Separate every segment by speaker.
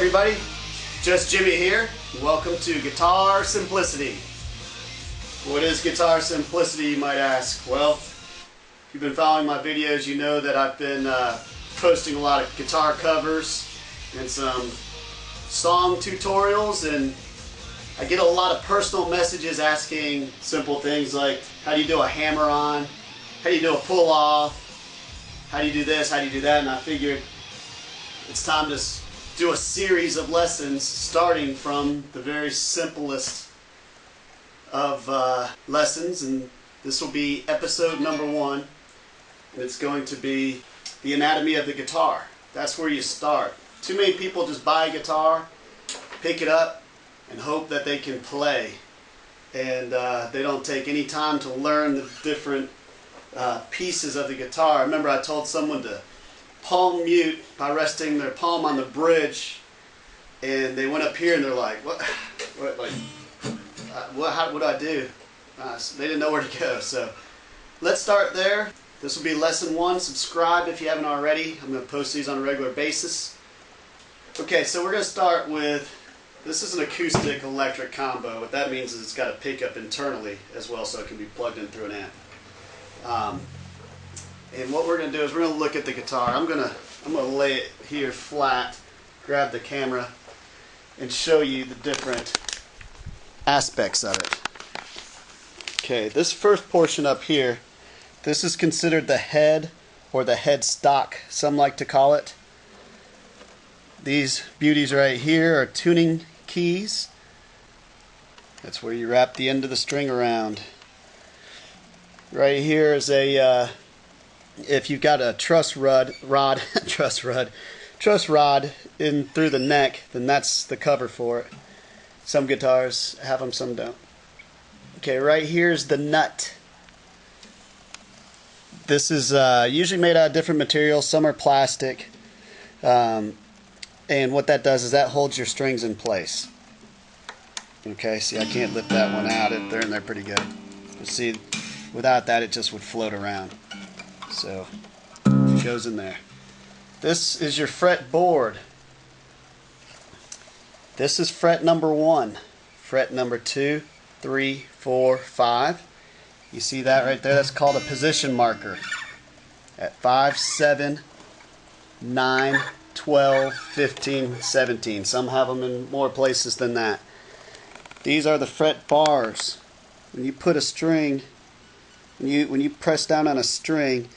Speaker 1: everybody, just Jimmy here. Welcome to Guitar Simplicity. What is Guitar Simplicity, you might ask? Well, if you've been following my videos, you know that I've been posting a lot of guitar covers and some song tutorials, and I get a lot of personal messages asking simple things like, how do you do a hammer-on? How do you do a pull-off? How do you do this? How do you do that? And I figured it's time to do a series of lessons starting from the very simplest of lessons, and this will be episode number 1, and it's going to be the anatomy of the guitar. That's where you start. Too many people just buy a guitar, pick it up, and hope that they can play, and they don't take any time to learn the different pieces of the guitar. I remember I told someone to palm mute by resting their palm on the bridge, and they went up here and they're like, what do I do? They didn't know where to go. So let's start there. This will be lesson 1. Subscribe if you haven't already. I'm going to post these on a regular basis. Okay, so we're going to start with, this is an acoustic electric combo. What that means is it's got a pickup internally as well, so it can be plugged in through an amp. And what we're going to do is we're going to look at the guitar. I'm going to lay it here flat, grab the camera, and show you the different aspects of it. Okay, this first portion up here, this is considered the head or the headstock, some like to call it. These beauties right here are tuning keys. That's where you wrap the end of the string around. Right here is a if you've got a truss rod in through the neck, then that's the cover for it. Some guitars have them, some don't. Okay, right here's the nut. This is usually made out of different materials. Some are plastic, and what that does is that holds your strings in place. Okay, see, I can't lift that one out. They're in there pretty good. But see, without that, it just would float around. So it goes in there. This is your fretboard. This is fret number 1, fret number 2, 3, 4, 5. You see that right there? That's called a position marker. At 5, 7, 9, 12, 15, 17. Some have them in more places than that. These are the fret bars. When you put a string, when you press down on a string,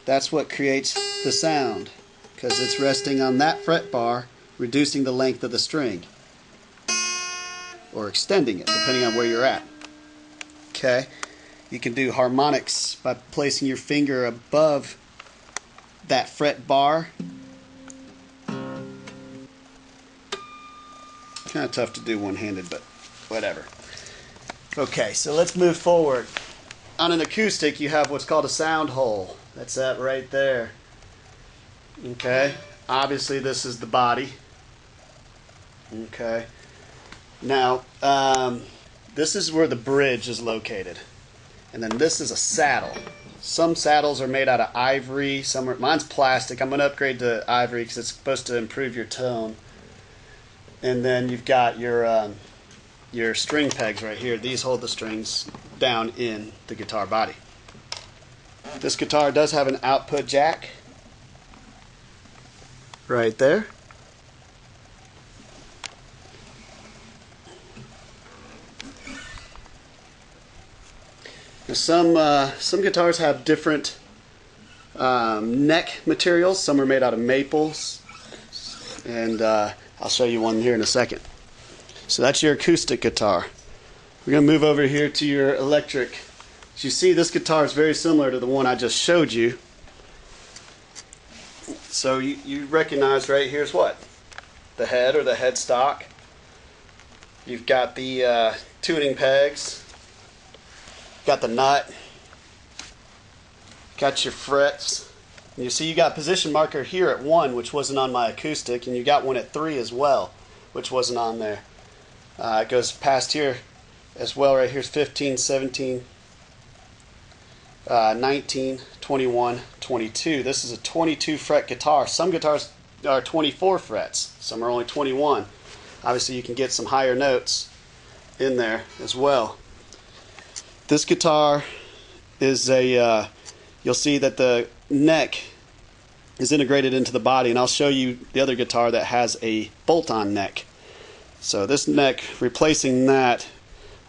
Speaker 1: that's what creates the sound, because it's resting on that fret bar, reducing the length of the string, or extending it, depending on where you're at. Okay, you can do harmonics by placing your finger above that fret bar. Kind of tough to do one-handed, but whatever. Okay, so let's move forward. On an acoustic, you have what's called a sound hole. That's that right there. Okay, obviously this is the body. Okay, now this is where the bridge is located, and then this is a saddle. Some saddles are made out of ivory. Mine's plastic. I'm going to upgrade to ivory because it's supposed to improve your tone. And then you've got your string pegs right here. These hold the strings down in the guitar body. This guitar does have an output jack right there. Now some guitars have different neck materials. Some are made out of maples, and I'll show you one here in a second. So that's your acoustic guitar. We're going to move over here to your electric. As you see, this guitar is very similar to the one I just showed you. So you recognize right here's what? The head or the headstock. You've got the tuning pegs. Got the nut. Got your frets. And you see you got position marker here at 1, which wasn't on my acoustic, and you got one at 3 as well, which wasn't on there. It goes past here as well. Right here's 15, 17, 19, 21, 22. This is a 22 fret guitar. Some guitars are 24 frets. Some are only 21. Obviously, you can get some higher notes in there as well. This guitar is a, you'll see that the neck is integrated into the body, and I'll show you the other guitar that has a bolt-on neck. So this neck, replacing that,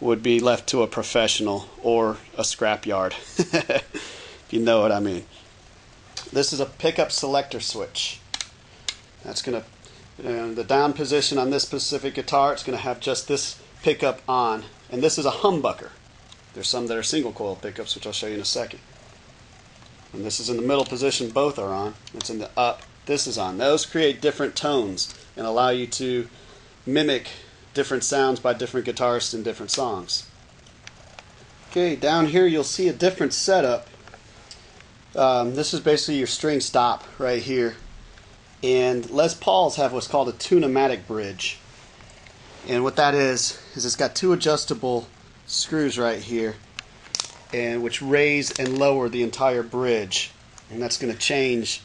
Speaker 1: would be left to a professional or a scrapyard, if you know what I mean. This is a pickup selector switch. That's going to, the down position on this specific guitar, it's going to have just this pickup on, and this is a humbucker. There's some that are single coil pickups, which I'll show you in a second. And this is in the middle position, both are on. It's in the up, this is on. Those create different tones and allow you to mimic different sounds by different guitarists in different songs. Okay, down here you'll see a different setup. This is basically your string stop right here. And Les Pauls have what's called a tune-o-matic bridge. And what that is it's got two adjustable screws right here, and which raise and lower the entire bridge, and that's going to change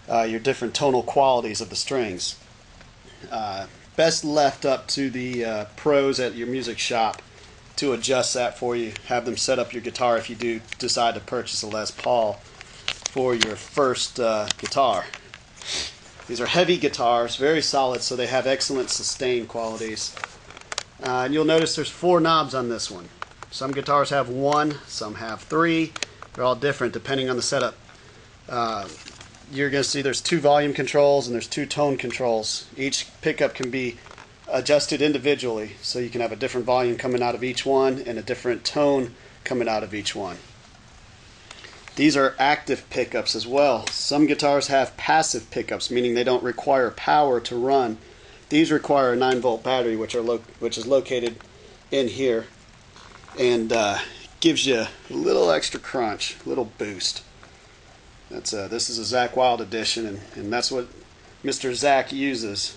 Speaker 1: your different tonal qualities of the strings. Best left up to the pros at your music shop to adjust that for you. Have them set up your guitar if you do decide to purchase a Les Paul for your first guitar. These are heavy guitars, very solid, so they have excellent sustain qualities. And you'll notice there's 4 knobs on this one. Some guitars have 1, some have 3. They're all different depending on the setup. You're going to see there's 2 volume controls and there's 2 tone controls. Each pickup can be adjusted individually, so you can have a different volume coming out of each one and a different tone coming out of each one. These are active pickups as well. Some guitars have passive pickups, meaning they don't require power to run. These require a 9-volt battery, which is located in here, and gives you a little extra crunch, a little boost. This is a Zakk Wylde edition, and that's what Mr. Zakk uses.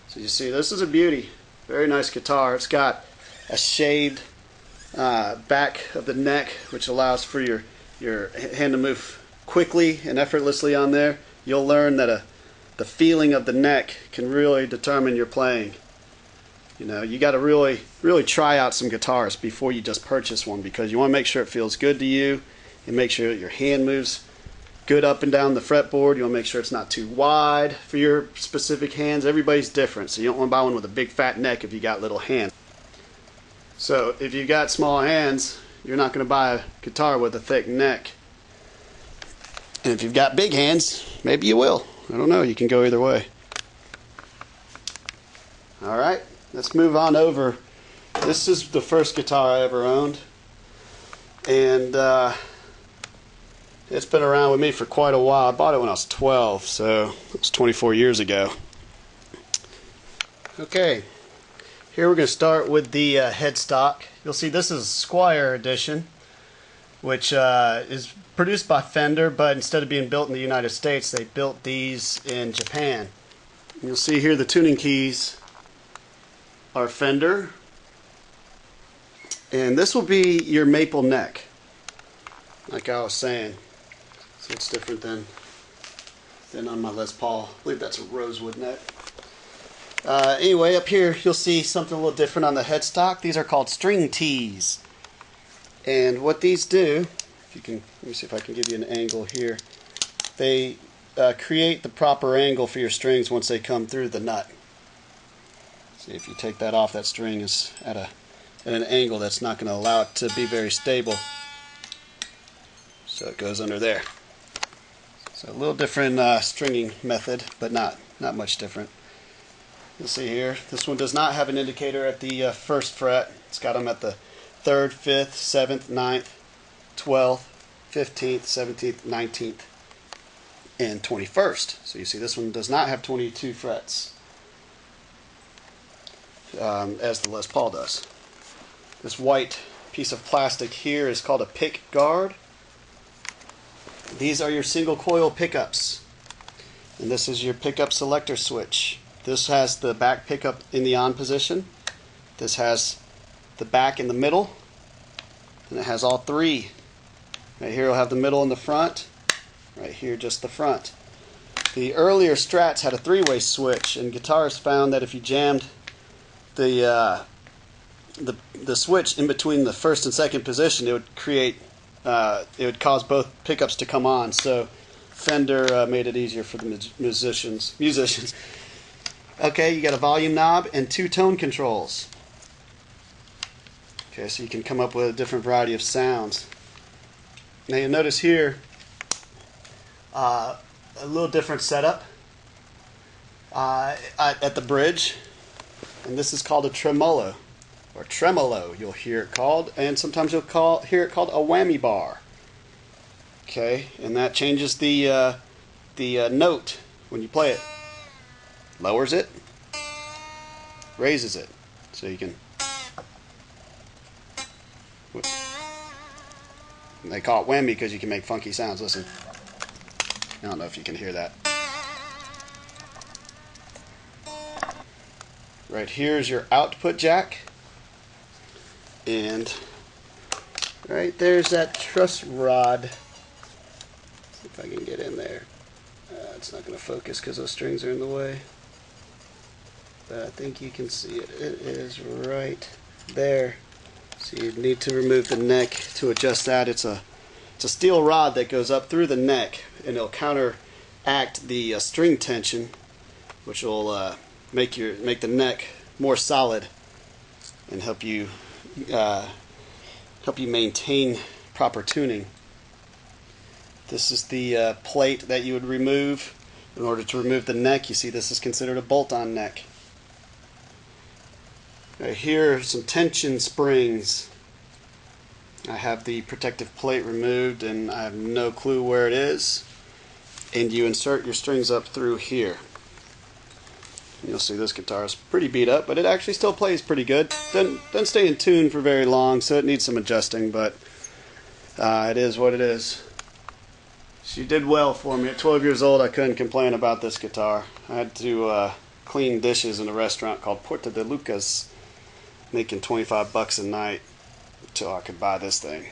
Speaker 1: So you see, this is a beauty. Very nice guitar. It's got a shaved back of the neck, which allows for your hand to move quickly and effortlessly on there. You'll learn that the feeling of the neck can really determine your playing. You know, you got to really try out some guitars before you just purchase one, because you want to make sure it feels good to you and make sure that your hand moves good up and down the fretboard. You want to make sure it's not too wide for your specific hands. Everybody's different, so you don't want to buy one with a big fat neck if you got little hands. So if you got small hands, you're not going to buy a guitar with a thick neck. And if you've got big hands, maybe you will. I don't know. You can go either way. Alright, let's move on over. This is the first guitar I ever owned. And it's been around with me for quite a while. I bought it when I was 12, so it was 24 years ago. Okay, here we're going to start with the headstock. You'll see this is a Squire edition, which is produced by Fender, but instead of being built in the United States, they built these in Japan. You'll see here the tuning keys are Fender, and this will be your maple neck, like I was saying. So it's different than on my Les Paul. I believe that's a rosewood neck. Anyway, up here you'll see something a little different on the headstock. These are called string tees, and what these do, if you can, let me see if I can give you an angle here. They create the proper angle for your strings once they come through the nut. See, if you take that off, that string is at an angle that's not going to allow it to be very stable. So it goes under there. So a little different stringing method, but not much different. You'll see here, this one does not have an indicator at the first fret. It's got them at the 3rd, 5th, 7th, 9th, 12th, 15th, 17th, 19th, and 21st. So you see this one does not have 22 frets, as the Les Paul does. This white piece of plastic here is called a pick guard. These are your single coil pickups, and this is your pickup selector switch. This has the back pickup in the on position. This has the back in the middle, and it has all 3. Right here it'll have the middle and the front. Right here just the front. The earlier Strats had a three-way switch, and guitarists found that if you jammed the switch in between the first and second position, it would cause both pickups to come on. So Fender made it easier for the musicians. Okay, you got a volume knob and two tone controls. Okay, so you can come up with a different variety of sounds. Now you'll notice here a little different setup at the bridge, and this is called a tremolo, or tremolo you'll hear it called, and sometimes you'll hear it called a whammy bar. Okay, and that changes the note when you play it. Lowers it, raises it, so you can. They call it whammy because you can make funky sounds. Listen. I don't know if you can hear that. Right here's your output jack. And right there's that truss rod. See if I can get in there. It's not going to focus because those strings are in the way. But I think you can see it. It is right there. So you need to remove the neck to adjust that. It's a steel rod that goes up through the neck, and it'll counteract the string tension, which will make the neck more solid and help you maintain proper tuning. This is the plate that you would remove in order to remove the neck. You see, this is considered a bolt-on neck. Right here are some tension springs. I have the protective plate removed and I have no clue where it is. And you insert your strings up through here. You'll see this guitar is pretty beat up, but it actually still plays pretty good. Doesn't stay in tune for very long, so it needs some adjusting, but it is what it is. She did well for me. At 12 years old, I couldn't complain about this guitar. I had to clean dishes in a restaurant called Porta de Lucas, making $25 a night until I could buy this thing.